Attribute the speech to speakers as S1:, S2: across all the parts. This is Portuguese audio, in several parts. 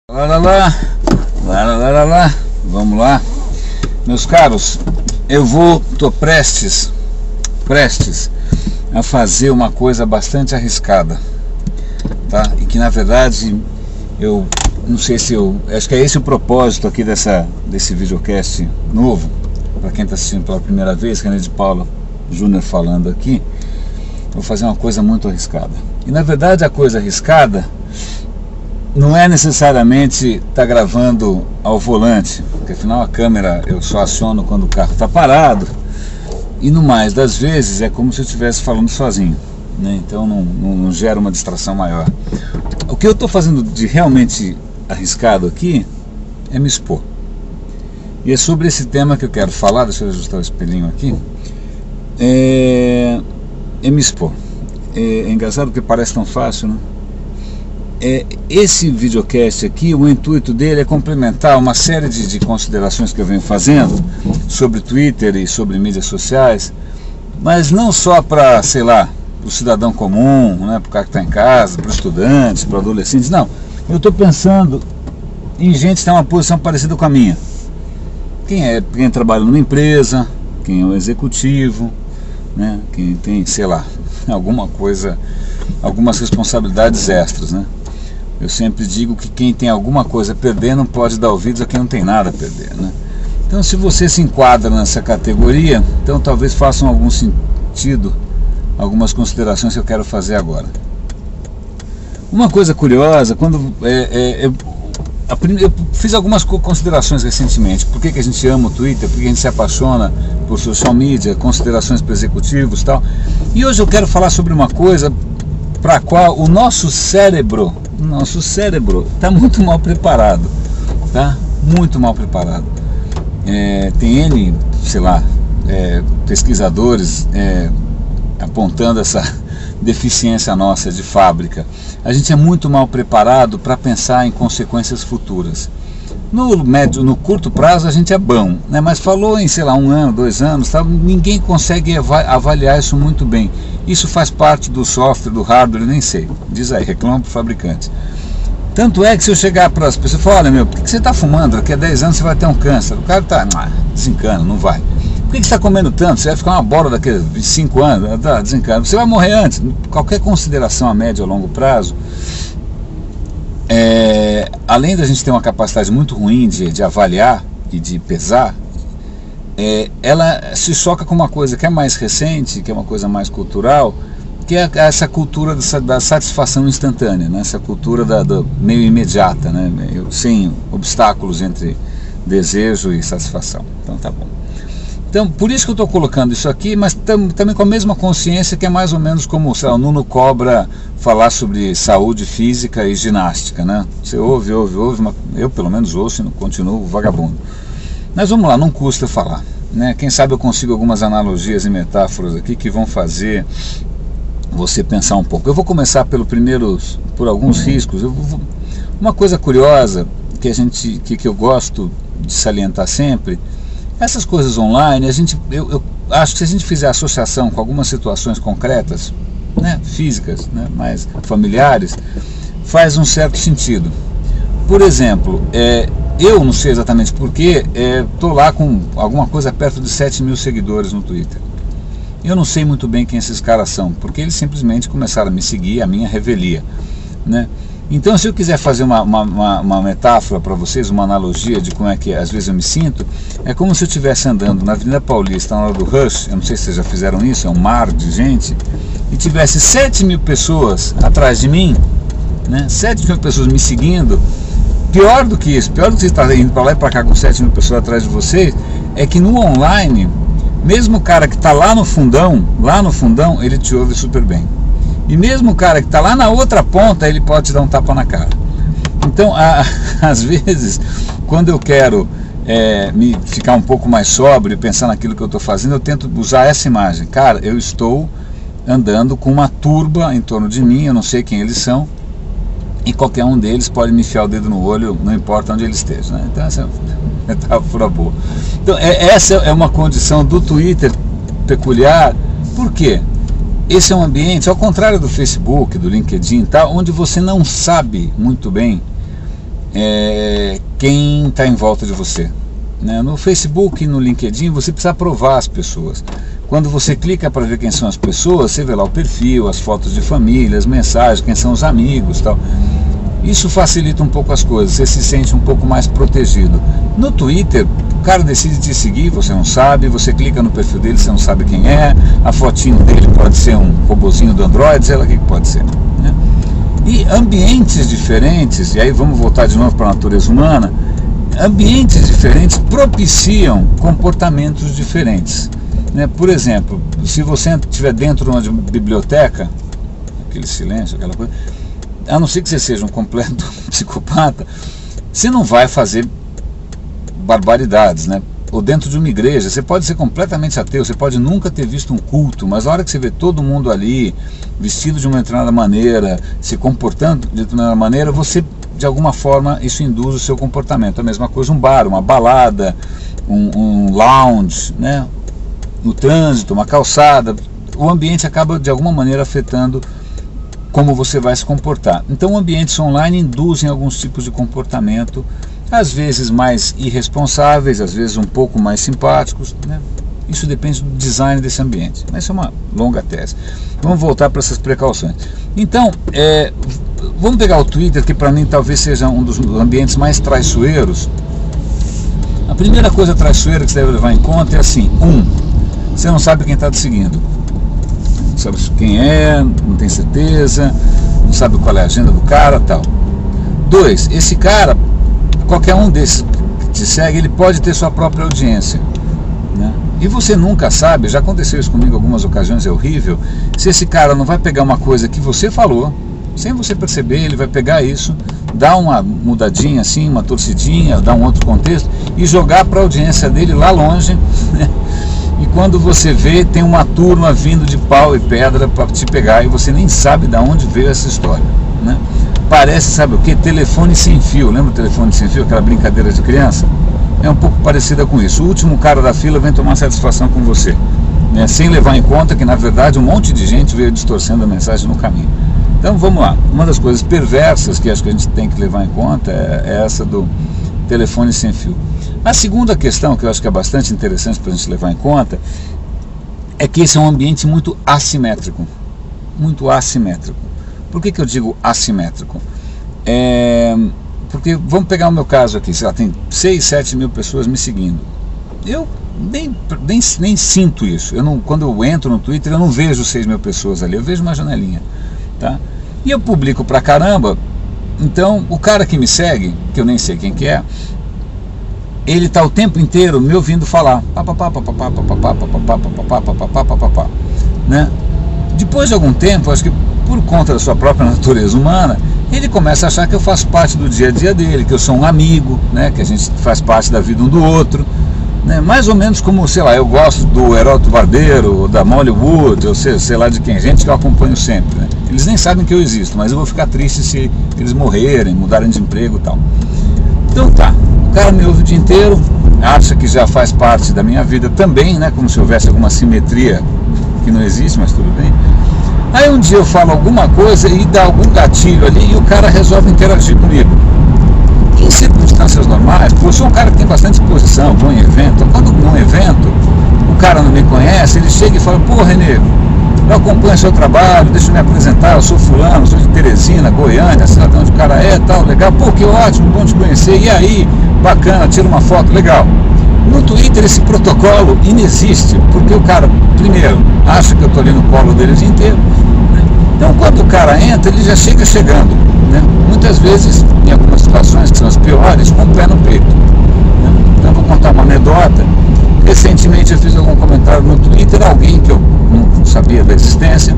S1: Vamos lá, meus caros, tô prestes a fazer uma coisa bastante arriscada, tá? E que na verdade eu não sei se acho que é esse o propósito aqui desse videocast novo, para quem está assistindo pela primeira vez, René de Paula Júnior falando aqui. Vou fazer uma coisa muito arriscada, e na verdade a coisa arriscada não é necessariamente estar gravando ao volante, porque afinal a câmera eu só aciono quando o carro está parado, e no mais das vezes é como se eu estivesse falando sozinho, né? Então não gera uma distração maior. O que eu estou fazendo de realmente arriscado aqui é me expor, e é sobre esse tema que eu quero falar. Deixa eu ajustar o espelhinho aqui. É me expor. É engraçado porque parece tão fácil, né? Esse videocast aqui, o intuito dele é complementar uma série de considerações que eu venho fazendo sobre Twitter e sobre mídias sociais, mas não só para, sei lá, para o cidadão comum, né, para o cara que está em casa, para estudantes, para adolescentes, não. Eu estou pensando em gente que tem uma posição parecida com a minha. Quem trabalha numa empresa, quem é um executivo, né, quem tem, sei lá, algumas responsabilidades extras, né? Eu sempre digo que quem tem alguma coisa a perder não pode dar ouvidos a quem não tem nada a perder, né? Então, se você se enquadra nessa categoria, então talvez façam algum sentido algumas considerações que eu quero fazer agora. Uma coisa curiosa, quando eu fiz algumas considerações recentemente. Por que a gente ama o Twitter, por que a gente se apaixona por social media, considerações para executivos e tal. E hoje eu quero falar sobre uma coisa para a qual o nosso cérebro está muito mal preparado, tá? Muito mal preparado. Tem N, sei lá, pesquisadores apontando essa deficiência nossa de fábrica. A gente é muito mal preparado para pensar em consequências futuras. No curto prazo a gente é bom, né? Mas falou em, sei lá, 1 ano, 2 anos, tá? Ninguém consegue avaliar isso muito bem. Isso faz parte do software, do hardware, eu nem sei. Diz aí, reclama pro fabricante. Tanto é que se eu chegar para as pessoas e falar, olha meu, por que você está fumando? Daqui a 10 anos você vai ter um câncer. O cara está, desencana, não vai. Por que você está comendo tanto? Você vai ficar uma bola daqui a 5 anos? Tá, desencana. Você vai morrer antes. Qualquer consideração a médio ou longo prazo, além da gente ter uma capacidade muito ruim de avaliar e de pesar, ela se choca com uma coisa que é mais recente, que é uma coisa mais cultural, que é essa cultura da satisfação instantânea, né? Essa cultura da meio imediata, né? Sem obstáculos entre desejo e satisfação. Então tá bom. Então, por isso que eu estou colocando isso aqui, mas também com a mesma consciência, que é mais ou menos como, sei lá, o Nuno Cobra falar sobre saúde física e ginástica, né? Você ouve, mas eu pelo menos ouço e continuo vagabundo. Mas vamos lá, não custa falar, né? Quem sabe eu consigo algumas analogias e metáforas aqui que vão fazer você pensar um pouco. Eu vou começar por alguns riscos. Uma coisa curiosa que eu gosto de salientar sempre: essas coisas online, eu acho que se a gente fizer associação com algumas situações concretas, né, físicas, né, mais familiares, faz um certo sentido. Por exemplo, eu não sei exatamente porquê, estou lá com alguma coisa perto de 7 mil seguidores no Twitter. Eu não sei muito bem quem esses caras são, porque eles simplesmente começaram a me seguir à minha revelia, né? Então, se eu quiser fazer uma metáfora para vocês, uma analogia de como é que às vezes eu me sinto, é como se eu estivesse andando na Avenida Paulista na hora do rush. Eu não sei se vocês já fizeram isso, é um mar de gente, e tivesse 7 mil pessoas atrás de mim, né? 7 mil pessoas me seguindo. Pior do que isso, pior do que você estar indo para lá e para cá com 7 mil pessoas atrás de vocês, é que no online, mesmo o cara que está lá no fundão, ele te ouve super bem. E mesmo o cara que está lá na outra ponta, ele pode te dar um tapa na cara. Então, às vezes, quando eu quero me ficar um pouco mais sóbrio e pensar naquilo que eu estou fazendo, eu tento usar essa imagem. Cara, eu estou andando com uma turba em torno de mim, eu não sei quem eles são, e qualquer um deles pode me enfiar o dedo no olho, não importa onde ele esteja, né? Então essa é uma metáfora boa. Então essa é uma condição do Twitter peculiar. Por quê? Esse é um ambiente, ao contrário do Facebook, do LinkedIn e tal, onde você não sabe muito bem quem está em volta de você, né? No Facebook e no LinkedIn você precisa aprovar as pessoas. Quando você clica para ver quem são as pessoas, você vê lá o perfil, as fotos de família, as mensagens, quem são os amigos, tal. Isso facilita um pouco as coisas, você se sente um pouco mais protegido. No Twitter, o cara decide te seguir, você não sabe, você clica no perfil dele, você não sabe quem é, a fotinho dele pode ser um robozinho do Android, sei lá o que pode ser, né? E ambientes diferentes, e aí vamos voltar de novo para a natureza humana, ambientes diferentes propiciam comportamentos diferentes, né? Por exemplo, se você estiver dentro de uma biblioteca, aquele silêncio, aquela coisa, a não ser que você seja um completo psicopata, você não vai fazer barbaridades, né? Ou dentro de uma igreja, você pode ser completamente ateu, você pode nunca ter visto um culto, mas na hora que você vê todo mundo ali, vestido de uma determinada maneira, se comportando de determinada maneira, você, de alguma forma, isso induz o seu comportamento. A mesma coisa um bar, uma balada, um lounge, né? No trânsito, uma calçada, o ambiente acaba de alguma maneira afetando como você vai se comportar. Então ambientes online induzem alguns tipos de comportamento, às vezes mais irresponsáveis, às vezes um pouco mais simpáticos, né? Isso depende do design desse ambiente, mas isso é uma longa tese. Vamos voltar para essas precauções. Então, vamos pegar o Twitter, que para mim talvez seja um dos ambientes mais traiçoeiros. A primeira coisa traiçoeira que você deve levar em conta é assim: você não sabe quem está te seguindo. Não sabe quem é, não tem certeza, não sabe qual é a agenda do cara, tal. 2, esse cara, qualquer um desses que te segue, ele pode ter sua própria audiência, né? E você nunca sabe, já aconteceu isso comigo em algumas ocasiões, é horrível, se esse cara não vai pegar uma coisa que você falou, sem você perceber, ele vai pegar isso, dar uma mudadinha assim, uma torcidinha, dar um outro contexto e jogar para a audiência dele lá longe, né? E quando você vê, tem uma turma vindo de pau e pedra para te pegar e você nem sabe de onde veio essa história, né? Parece, sabe o que? Telefone sem fio. Lembra o telefone sem fio, aquela brincadeira de criança? É um pouco parecida com isso. O último cara da fila vem tomar satisfação com você, né? Sem levar em conta que, na verdade, um monte de gente veio distorcendo a mensagem no caminho. Então vamos lá. Uma das coisas perversas que acho que a gente tem que levar em conta é essa do telefone sem fio. A segunda questão, que eu acho que é bastante interessante para a gente levar em conta, é que esse é um ambiente muito assimétrico. Muito assimétrico. Por que eu digo assimétrico? Porque, vamos pegar o meu caso aqui, sei lá, tem 6, 7 mil pessoas me seguindo. Eu nem sinto isso. Quando eu entro no Twitter, eu não vejo 6 mil pessoas ali, eu vejo uma janelinha, tá? E eu publico pra caramba, então o cara que me segue, que eu nem sei quem que é, ele está o tempo inteiro me ouvindo falar, né? Depois de algum tempo, acho que por conta da sua própria natureza humana, ele começa a achar que eu faço parte do dia a dia dele, que eu sou um amigo, né? Que a gente faz parte da vida um do outro, né? Mais ou menos como, sei lá, eu gosto do Heródoto Barbeiro, da Molly Wood, ou sei lá de quem, gente que eu acompanho sempre, né? Eles nem sabem que eu existo, mas eu vou ficar triste se eles morrerem, mudarem de emprego e tal. Então tá, o cara me ouve o dia inteiro, acha que já faz parte da minha vida também, né? Como se houvesse alguma simetria que não existe, mas tudo bem. Aí um dia eu falo alguma coisa e dá algum gatilho ali e o cara resolve interagir comigo. Em circunstâncias normais, eu sou um cara que tem bastante exposição, vou em evento. Então, quando num evento o cara não me conhece, ele chega e fala: pô, Renê, eu acompanho seu trabalho, deixa eu me apresentar, eu sou fulano, sou de Teresina, Goiânia, sei lá de onde o cara é, tal, legal, pô, que ótimo, bom te conhecer, e aí, bacana, tira uma foto, legal. No Twitter esse protocolo inexiste, porque o cara, primeiro, acha que eu estou ali no colo dele o dia inteiro, né? Então quando o cara entra, ele já chega chegando, né? Muitas vezes, em algumas situações que são as piores, com o pé no peito, né? Então vou contar uma anedota. Recentemente eu fiz algum comentário no Twitter, alguém que eu não sabia da existência,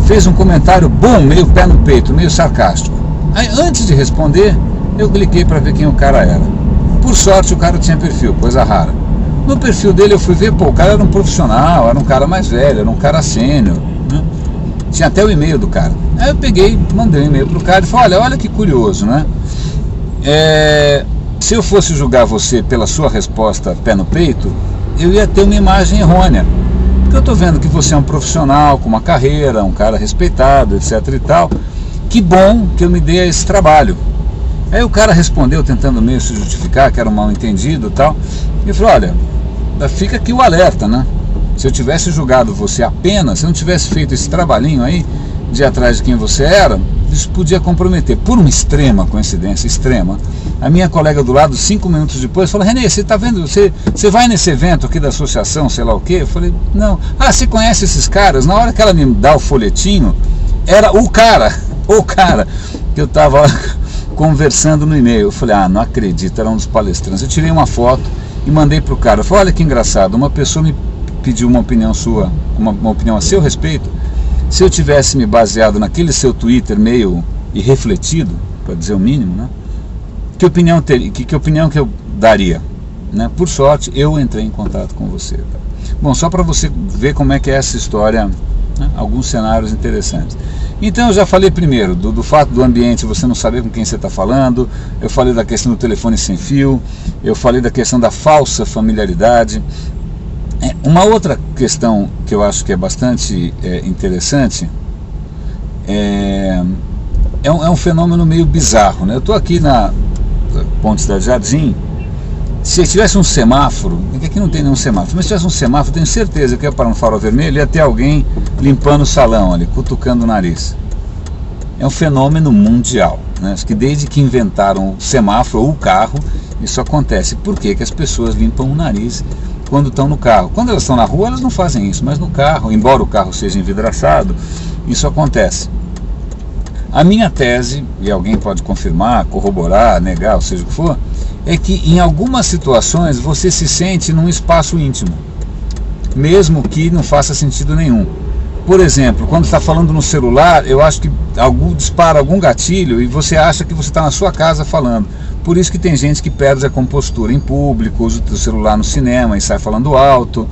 S1: fez um comentário bom, meio pé no peito, meio sarcástico. Aí antes de responder, eu cliquei para ver quem o cara era. Por sorte o cara tinha perfil, coisa rara. No perfil dele eu fui ver, pô, o cara era um profissional, era um cara mais velho, era um cara sênior, né? Tinha até o e-mail do cara. Aí eu peguei, mandei um e-mail pro cara e falei: olha que curioso, né? Se eu fosse julgar você pela sua resposta pé no peito, eu ia ter uma imagem errônea. Porque eu tô vendo que você é um profissional com uma carreira, um cara respeitado, etc e tal. Que bom que eu me dei a esse trabalho. Aí o cara respondeu tentando meio se justificar, que era um mal entendido e tal. E eu falei, olha, fica aqui o alerta, né? Se eu tivesse julgado você apenas, se eu não tivesse feito esse trabalhinho aí, de ir atrás de quem você era, isso podia comprometer. Por uma extrema coincidência, extrema, a minha colega do lado, 5 minutos depois, falou, Renê, você tá vendo, você vai nesse evento aqui da associação, sei lá o quê? Eu falei, não. Ah, você conhece esses caras? Na hora que ela me dá o folhetinho, era o cara que eu tava conversando no e-mail. Eu falei, não acredito, era um dos palestrantes. Eu tirei uma foto e mandei pro cara. Eu falei, olha que engraçado, uma pessoa me pediu uma opinião sua, uma opinião a seu respeito. Se eu tivesse me baseado naquele seu Twitter meio irrefletido, para dizer o mínimo, né? Que opinião que eu daria? Né? Por sorte, eu entrei em contato com você. Tá? Bom, só para você ver como é que é essa história, né? Alguns cenários interessantes. Então eu já falei primeiro do fato do ambiente, você não saber com quem você está falando, eu falei da questão do telefone sem fio, eu falei da questão da falsa familiaridade. Uma outra questão que eu acho que é bastante interessante é um fenômeno meio bizarro, né? Eu estou aqui na Ponte Cidade Jardim. Se tivesse um semáforo, aqui não tem nenhum semáforo, mas se tivesse um semáforo, tenho certeza que ia parar no farol vermelho e ia ter alguém limpando o salão ali, cutucando o nariz. É um fenômeno mundial, né? Acho que desde que inventaram o semáforo ou o carro, isso acontece. Por quê? Que as pessoas limpam o nariz quando estão no carro. Quando elas estão na rua, elas não fazem isso, mas no carro, embora o carro seja envidraçado, isso acontece. A minha tese, e alguém pode confirmar, corroborar, negar, ou seja o que for, é que em algumas situações você se sente num espaço íntimo, mesmo que não faça sentido nenhum. Por exemplo, quando está falando no celular, eu acho que dispara algum gatilho e você acha que você está na sua casa falando. Por isso que tem gente que perde a compostura em público, usa o celular no cinema e sai falando alto,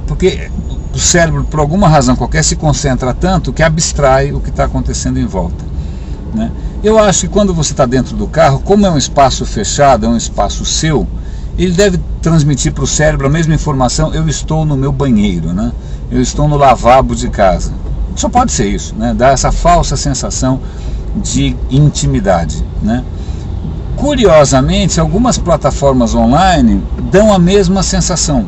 S1: porque o cérebro, por alguma razão qualquer, se concentra tanto que abstrai o que está acontecendo em volta, né? Eu acho que quando você está dentro do carro, como é um espaço fechado, é um espaço seu, ele deve transmitir para o cérebro a mesma informação, eu estou no meu banheiro, né? Eu estou no lavabo de casa. Só pode ser isso, né? Dá essa falsa sensação de intimidade, né? Curiosamente, algumas plataformas online dão a mesma sensação.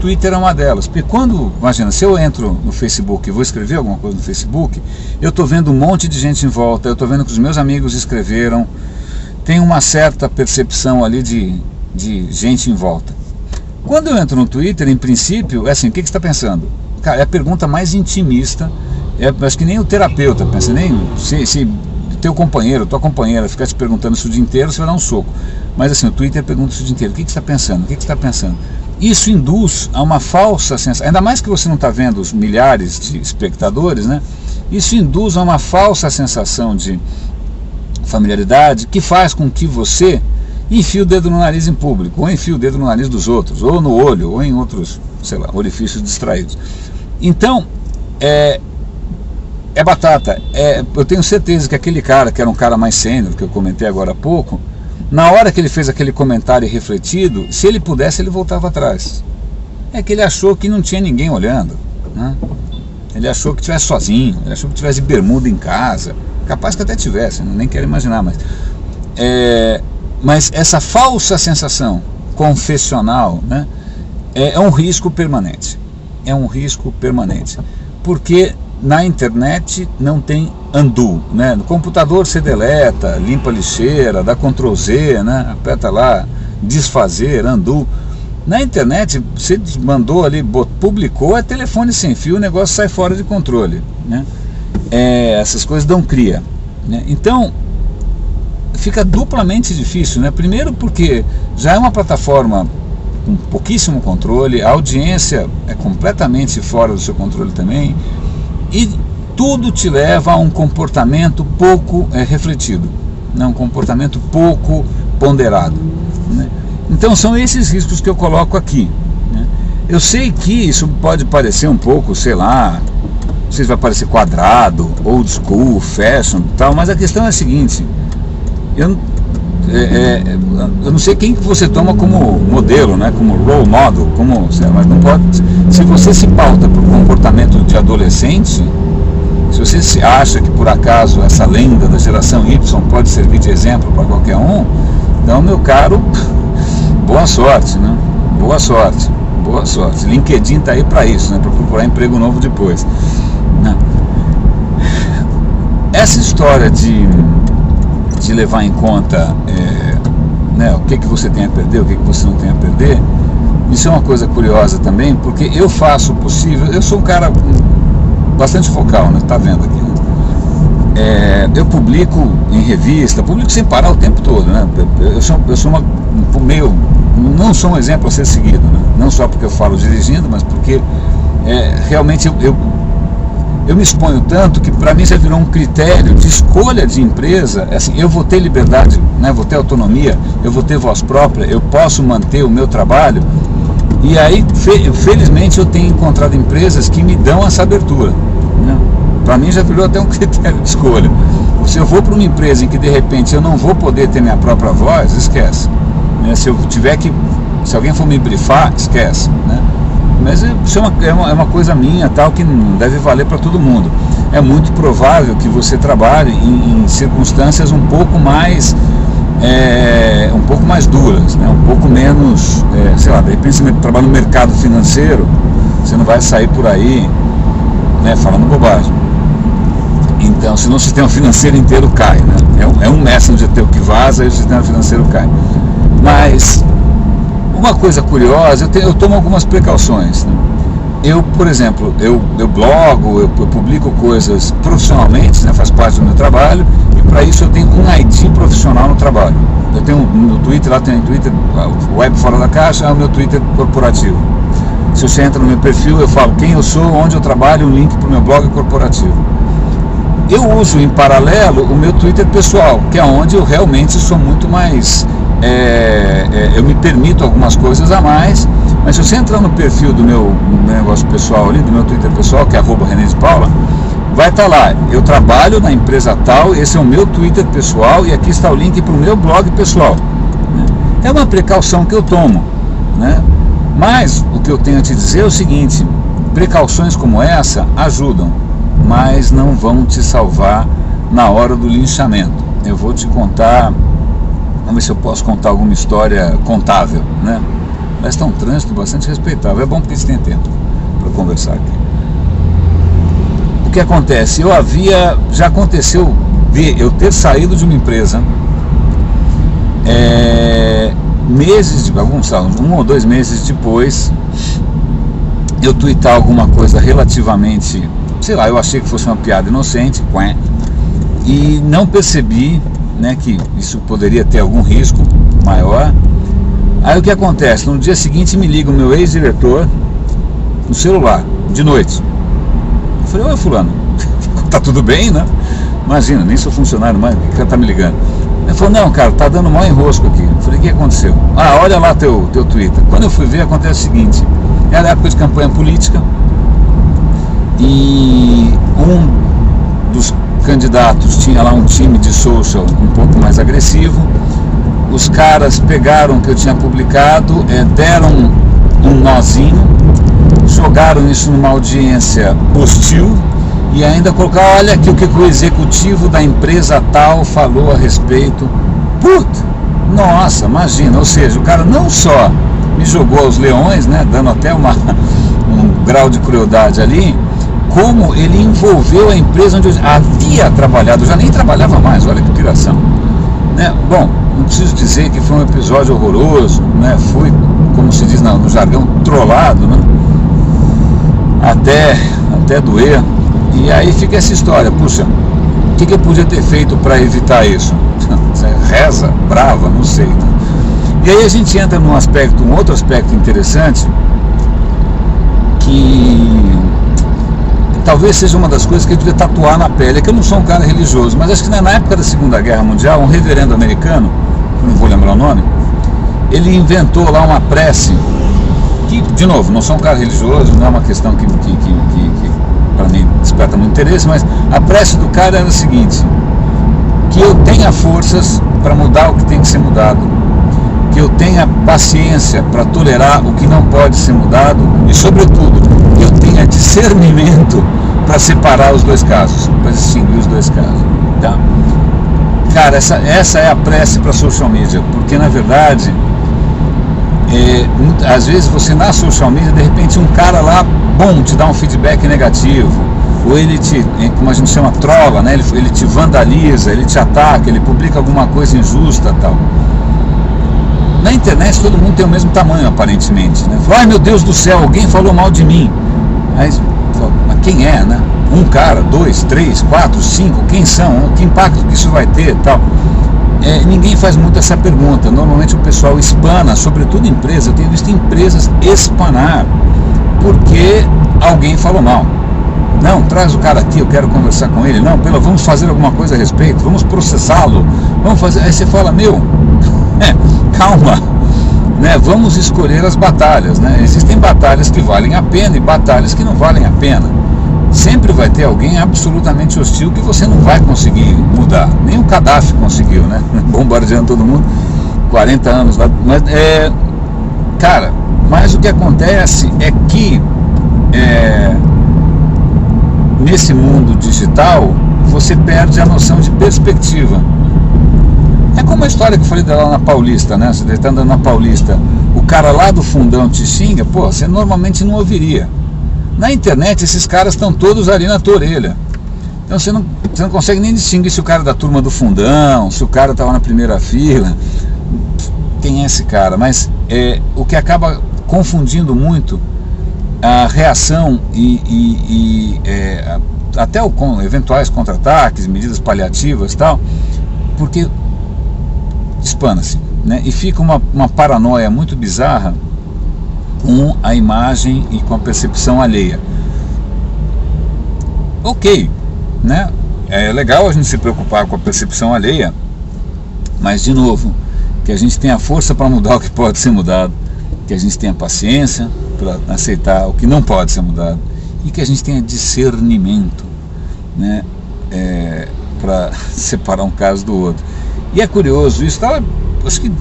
S1: Twitter é uma delas, porque quando, imagina, se eu entro no Facebook e vou escrever alguma coisa no Facebook, eu estou vendo um monte de gente em volta, eu estou vendo que os meus amigos escreveram, tem uma certa percepção ali de gente em volta. Quando eu entro no Twitter, em princípio, é assim, o que você está pensando? Cara, é a pergunta mais intimista, acho que nem o terapeuta pensa, nem se teu companheiro, tua companheira ficar te perguntando isso o dia inteiro, você vai dar um soco. Mas assim, o Twitter pergunta isso o dia inteiro, o que você está pensando? O que você está pensando? Isso induz a uma falsa sensação, ainda mais que você não está vendo os milhares de espectadores, né? Isso induz a uma falsa sensação de familiaridade que faz com que você enfie o dedo no nariz em público, ou enfie o dedo no nariz dos outros, ou no olho, ou em outros, sei lá, orifícios distraídos. Então, é batata. Eu tenho certeza que aquele cara, que era um cara mais sênior, que eu comentei agora há pouco, na hora que ele fez aquele comentário refletido, se ele pudesse, ele voltava atrás. É que ele achou que não tinha ninguém olhando, né? Ele achou que estivesse sozinho, ele achou que estivesse de bermuda em casa, capaz que até tivesse, nem quero imaginar, mas essa falsa sensação confessional, né, é um risco permanente. É um risco permanente, porque na internet não tem undo, né? No computador você deleta, limpa a lixeira, dá Ctrl Z, né? Aperta lá, desfazer, undo. Na internet você mandou ali, publicou, é telefone sem fio, o negócio sai fora de controle, né? Essas coisas dão cria, né? Então fica duplamente difícil, né? Primeiro porque já é uma plataforma com pouquíssimo controle, a audiência é completamente fora do seu controle também, e tudo te leva a um comportamento pouco refletido, né? Um comportamento pouco ponderado, né? Então são esses riscos que eu coloco aqui, né? Eu sei que isso pode parecer um pouco, sei lá, não sei se vai parecer quadrado, old school, fashion e tal, mas a questão é a seguinte: eu não sei quem que você toma como modelo, né, como role model, mas não pode. Se você se pauta por comportamento de adolescente, Se você se acha que por acaso essa lenda da geração Y pode servir de exemplo para qualquer um, então, meu caro, boa sorte, né? Boa sorte, boa sorte. LinkedIn está aí para isso, né? Para procurar emprego novo depois, né? Essa história de levar em conta né, o que você tem a perder, o que você não tem a perder, isso é uma coisa curiosa também, porque eu faço o possível. Eu sou um cara bastante focal, né? Tá vendo aqui, né? Eu publico em revista, publico sem parar o tempo todo, né? Eu sou meio, não sou um exemplo a ser seguido, né? Não só porque eu falo dirigindo, mas porque realmente eu me exponho tanto que para mim já virou um critério de escolha de empresa. Assim, eu vou ter liberdade, né? Vou ter autonomia, eu vou ter voz própria, eu posso manter o meu trabalho. E aí, felizmente, eu tenho encontrado empresas que me dão essa abertura, né? Para mim já virou até um critério de escolha. Se eu vou para uma empresa em que de repente eu não vou poder ter minha própria voz, esquece, né? Se alguém for me brifar, esquece, né? Mas isso é uma coisa minha, tal, que não deve valer para todo mundo. É muito provável que você trabalhe em circunstâncias um pouco mais duras, né? Um pouco menos, sei lá, de repente você trabalha no mercado financeiro, você não vai sair por aí, né, falando bobagem. Então, senão o sistema financeiro inteiro cai, né? É um messenger teu que vaza e o sistema financeiro cai. Mas uma coisa curiosa, eu tomo algumas precauções, né? Eu, por exemplo, eu blogo, eu publico coisas profissionalmente, né, faz parte do meu trabalho, e para isso eu tenho um ID profissional no trabalho. Eu tenho no Twitter, lá tem o Twitter, Web Fora da Caixa, é o meu Twitter corporativo. Se você entra no meu perfil, eu falo quem eu sou, onde eu trabalho, um link para o meu blog corporativo. Eu uso em paralelo o meu Twitter pessoal, que é onde eu realmente sou muito mais... eu me permito algumas coisas a mais, mas se você entrar no perfil do meu negócio pessoal ali, do meu Twitter pessoal, que é @René de Paula, vai estar lá, eu trabalho na empresa tal, esse é o meu Twitter pessoal e aqui está o link para o meu blog pessoal, né? É uma precaução que eu tomo, né? Mas o que eu tenho a te dizer é o seguinte: precauções como essa ajudam, mas não vão te salvar na hora do linchamento. Eu vou te contar, vamos ver se eu posso contar alguma história contável, né? Mas está um trânsito bastante respeitável, é bom porque você tem tempo para conversar aqui. O que acontece? Já aconteceu de eu ter saído de uma empresa, um ou dois meses depois, eu tuitar alguma coisa relativamente, sei lá, eu achei que fosse uma piada inocente, e não percebi, né, que isso poderia ter algum risco maior. Aí o que acontece? No dia seguinte me liga o meu ex-diretor no celular, de noite. Eu falei: oi, fulano, tá tudo bem, né? Imagina, nem sou funcionário mais, por que você tá me ligando? Ele falou: não, cara, tá dando maior enrosco aqui. Eu falei: o que aconteceu? Olha lá teu Twitter. Quando eu fui ver, acontece o seguinte: era época de campanha política e um dos candidatos tinha lá um time de social um pouco mais agressivo. Os caras pegaram o que eu tinha publicado, deram um nozinho, jogaram isso numa audiência hostil e ainda colocaram: olha aqui o que o executivo da empresa tal falou a respeito. Puta, nossa, imagina, ou seja, o cara não só me jogou aos leões, né, dando até um grau de crueldade ali, como ele envolveu a empresa onde eu havia trabalhado. Eu já nem trabalhava mais, olha que piração, né? Bom, não preciso dizer que foi um episódio horroroso, né? Fui, como se diz no jargão, trollado, né? Até doer. E aí fica essa história: puxa, o que eu podia ter feito para evitar isso? Reza, brava, não sei, né? E aí a gente entra um outro aspecto interessante, que talvez seja uma das coisas que eu devia tatuar na pele. É que eu não sou um cara religioso, mas acho que na época da Segunda Guerra Mundial, um reverendo americano, não vou lembrar o nome, ele inventou lá uma prece, que, de novo, não sou um cara religioso, não é uma questão que para mim desperta muito interesse, mas a prece do cara era a seguinte: que eu tenha forças para mudar o que tem que ser mudado, que eu tenha paciência para tolerar o que não pode ser mudado e, sobretudo, que eu tenha discernimento para separar os dois casos, para distinguir os dois casos, tá? Cara, essa é a prece para social media, porque na verdade, às vezes você na social media, de repente um cara lá, bom, te dá um feedback negativo, ou ele te, como a gente chama, trola, né? Ele te vandaliza, ele te ataca, ele publica alguma coisa injusta, tal. Na internet todo mundo tem o mesmo tamanho, aparentemente, né? Ai, meu Deus do céu, alguém falou mal de mim. Mas quem é, né? Um cara, 2, 3, 4, 5, quem são? Que impacto que isso vai ter, tal? Ninguém faz muito essa pergunta. Normalmente o pessoal espana, sobretudo empresas. Eu tenho visto empresas espanar porque alguém falou mal. Não, traz o cara aqui, eu quero conversar com ele. Não, vamos fazer alguma coisa a respeito, vamos processá-lo, vamos fazer. Aí você fala, calma, né? Vamos escolher as batalhas, né? Existem batalhas que valem a pena e batalhas que não valem a pena. Sempre vai ter alguém absolutamente hostil que você não vai conseguir mudar. Nem o Gaddafi conseguiu, né? Bombardeando todo mundo, 40 anos lá. Mas, cara, mas o que acontece é que nesse mundo digital você perde a noção de perspectiva. É como a história que eu falei dela na Paulista, né? Você está andando na Paulista, o cara lá do fundão te xinga, você normalmente não ouviria. Na internet esses caras estão todos ali na tua orelha. Então você não consegue nem distinguir se o cara é da turma do fundão, se o cara estava na primeira fila. Quem é esse cara? Mas o que acaba confundindo muito a reação até com eventuais contra-ataques, medidas paliativas e tal, porque espana-se, né? E fica uma paranoia muito bizarra com a imagem e com a percepção alheia. Ok, né? É legal a gente se preocupar com a percepção alheia, mas de novo, que a gente tenha força para mudar o que pode ser mudado, que a gente tenha paciência para aceitar o que não pode ser mudado e que a gente tenha discernimento, né? Para separar um caso do outro. E é curioso isso, tá? Acho que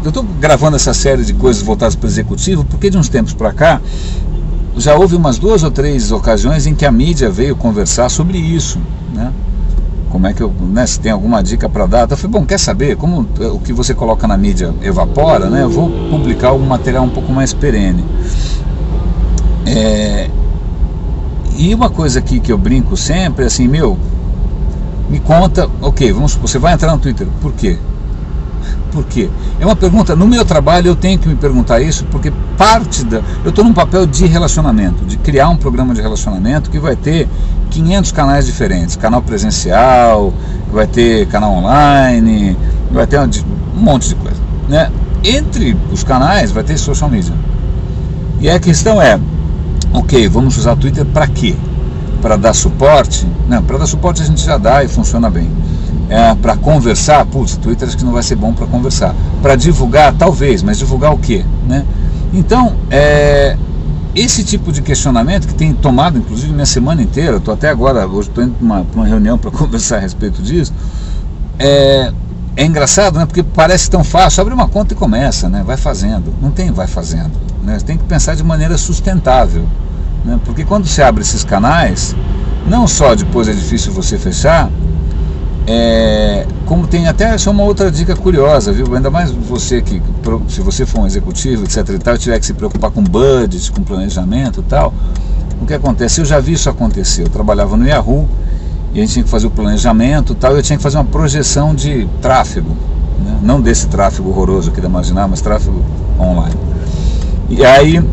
S1: eu estou gravando essa série de coisas voltadas para o executivo porque de uns tempos para cá já houve umas 2 ou 3 ocasiões em que a mídia veio conversar sobre isso, né? Como é que se tem alguma dica para dar? Eu falei, quer saber, como o que você coloca na mídia evapora, né? Eu vou publicar um material um pouco mais perene. E uma coisa aqui que eu brinco sempre é assim, me conta, ok, você vai entrar no Twitter, por quê? Por quê? É uma pergunta, no meu trabalho eu tenho que me perguntar isso, porque eu estou num papel de relacionamento, de criar um programa de relacionamento que vai ter 500 canais diferentes, canal presencial, vai ter canal online, vai ter um monte de coisa, né? Entre os canais vai ter social media. E a questão é, ok, vamos usar o Twitter para quê? Para dar suporte? Não, para dar suporte a gente já dá e funciona bem. Para conversar, Twitter acho que não vai ser bom para conversar. Para divulgar, talvez, mas divulgar o quê, né? Então, esse tipo de questionamento que tem tomado, inclusive, minha semana inteira, eu estou até agora, hoje estou indo para uma reunião para conversar a respeito disso, é engraçado, né? Porque parece tão fácil, abre uma conta e começa, né? Vai fazendo, vai fazendo, né? Tem que pensar de maneira sustentável, né? Porque quando você abre esses canais, não só depois é difícil você fechar, como tem até, essa é uma outra dica curiosa, viu? Ainda mais você que, se você for um executivo, etc e tal, tiver que se preocupar com budget, com planejamento e tal, o que acontece? Eu já vi isso acontecer. Eu trabalhava no Yahoo e a gente tinha que fazer o planejamento e tal, eu tinha que fazer uma projeção de tráfego, né? Não desse tráfego horroroso aqui da Marginal, mas tráfego online. E aí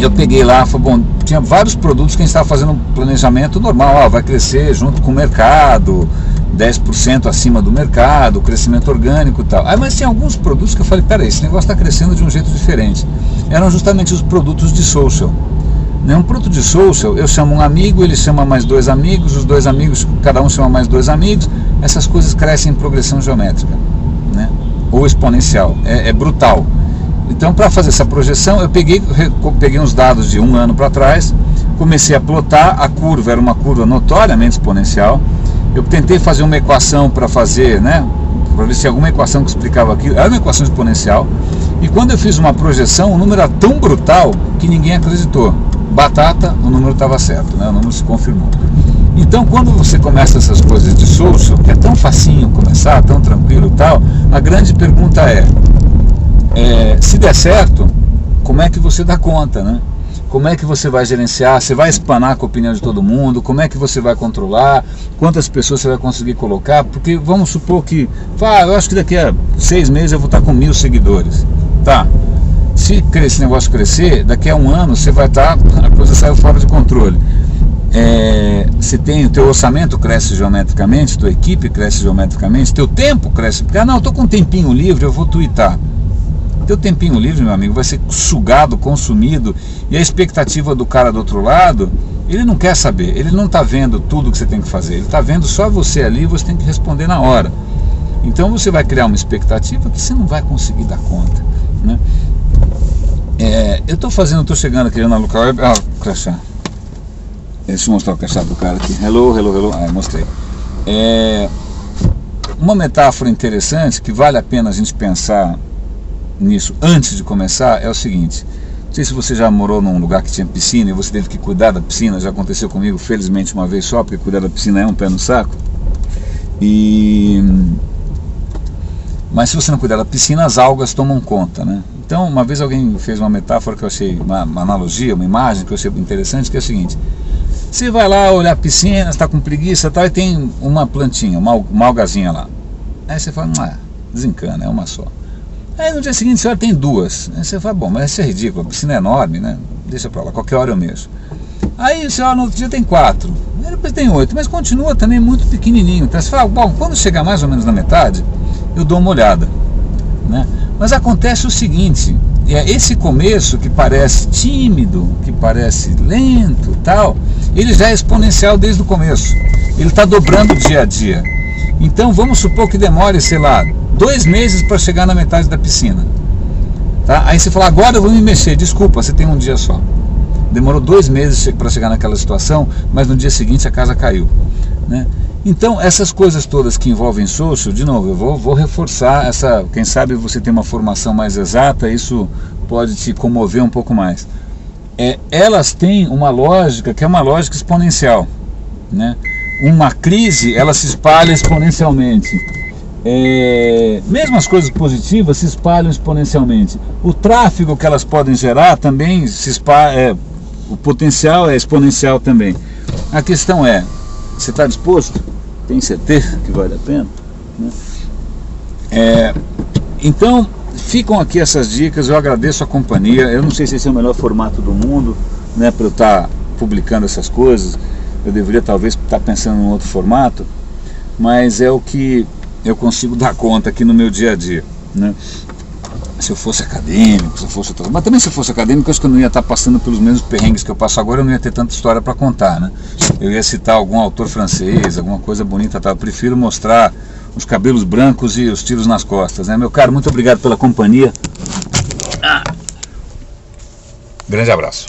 S1: eu peguei lá, falei, tinha vários produtos que a gente estava fazendo um planejamento normal, vai crescer junto com o mercado, 10% acima do mercado, crescimento orgânico e tal. Mas tinha alguns produtos que eu falei, peraí, esse negócio está crescendo de um jeito diferente. Eram justamente os produtos de social. Um produto de social, eu chamo um amigo, ele chama mais 2 amigos, os 2 amigos, cada um chama mais 2 amigos, essas coisas crescem em progressão geométrica, né? Ou exponencial, é brutal. Então, para fazer essa projeção, eu peguei uns dados de 1 ano para trás, comecei a plotar, a curva era uma curva notoriamente exponencial. Eu tentei fazer uma equação para fazer, né, para ver se alguma equação que explicava aquilo, era uma equação exponencial, e quando eu fiz uma projeção, o número era tão brutal que ninguém acreditou. batata, o número estava certo, né? O número se confirmou. Então, quando você começa essas coisas de social, que é tão facinho começar, tão tranquilo e tal, a grande pergunta se der certo, como é que você dá conta, né? Como é que você vai gerenciar? Você vai espanar com a opinião de todo mundo? Como é que você vai controlar? Quantas pessoas você vai conseguir colocar? Porque vamos supor que, eu acho que daqui a 6 meses eu vou estar com 1000 seguidores. Tá, se esse negócio crescer, daqui a 1 ano você vai estar, a coisa saiu fora de controle. Você tem o teu orçamento cresce geometricamente, tua equipe cresce geometricamente, teu tempo cresce, porque não, eu estou com um tempinho livre, eu vou twittar. Teu tempinho livre, meu amigo, vai ser sugado, consumido, e a expectativa do cara do outro lado, ele não quer saber, ele não está vendo tudo que você tem que fazer, ele está vendo só você ali e você tem que responder na hora. Então você vai criar uma expectativa que você não vai conseguir dar conta, né? Eu estou chegando aqui na local web, crachá. Deixa eu mostrar o crachá do cara aqui. Hello, mostrei. Uma metáfora interessante que vale a pena a gente pensar nisso antes de começar é o seguinte: não sei se você já morou num lugar que tinha piscina e você teve que cuidar da piscina. Já aconteceu comigo, felizmente, uma vez só, porque cuidar da piscina é um pé no saco. Mas se você não cuidar da piscina, as algas tomam conta, né? Então, uma vez alguém fez uma metáfora que eu achei, uma analogia, uma imagem que eu achei interessante, que é o seguinte: você vai lá olhar a piscina, está com preguiça e tal, e tem uma plantinha, uma algazinha lá. Aí você fala, desencana, é uma só. Aí no dia seguinte você olha, tem 2. Aí você fala, bom, mas isso é ridículo, a piscina é enorme, né? Deixa pra lá, qualquer hora eu mexo. Aí você olha, no outro dia tem 4. Aí depois tem 8, mas continua também muito pequenininho. Então você fala, bom, quando chegar mais ou menos na metade, eu dou uma olhada, né? Mas acontece o seguinte: esse começo que parece tímido, que parece lento, tal, ele já é exponencial desde o começo. Ele está dobrando dia a dia. Então vamos supor que demore, sei lá, 2 meses para chegar na metade da piscina, tá? Aí você fala, agora eu vou me mexer. Desculpa, você tem um dia só. Demorou 2 meses para chegar naquela situação, mas no dia seguinte a casa caiu, né? Então, essas coisas todas que envolvem social, de novo, eu vou reforçar essa, quem sabe você tem uma formação mais exata, isso pode te comover um pouco mais. Elas têm uma lógica que é uma lógica exponencial, né? Uma crise, ela se espalha exponencialmente. Mesmo as coisas positivas se espalham exponencialmente. O tráfego que elas podem gerar também se espalha, o potencial é exponencial também. A questão é, você está disposto? Tem certeza que vale a pena, né? Então, ficam aqui essas dicas. Eu agradeço a companhia. Eu não sei se esse é o melhor formato do mundo, né, para eu estar publicando essas coisas. Eu deveria talvez estar pensando em outro formato, mas é o que eu consigo dar conta aqui no meu dia a dia, né? Se eu fosse acadêmico, mas também se eu fosse acadêmico, acho que eu não ia estar passando pelos mesmos perrengues que eu passo agora, eu não ia ter tanta história para contar, né? Eu ia citar algum autor francês, alguma coisa bonita, tá? Eu prefiro mostrar os cabelos brancos e os tiros nas costas, né? Meu caro, muito obrigado pela companhia. Grande abraço.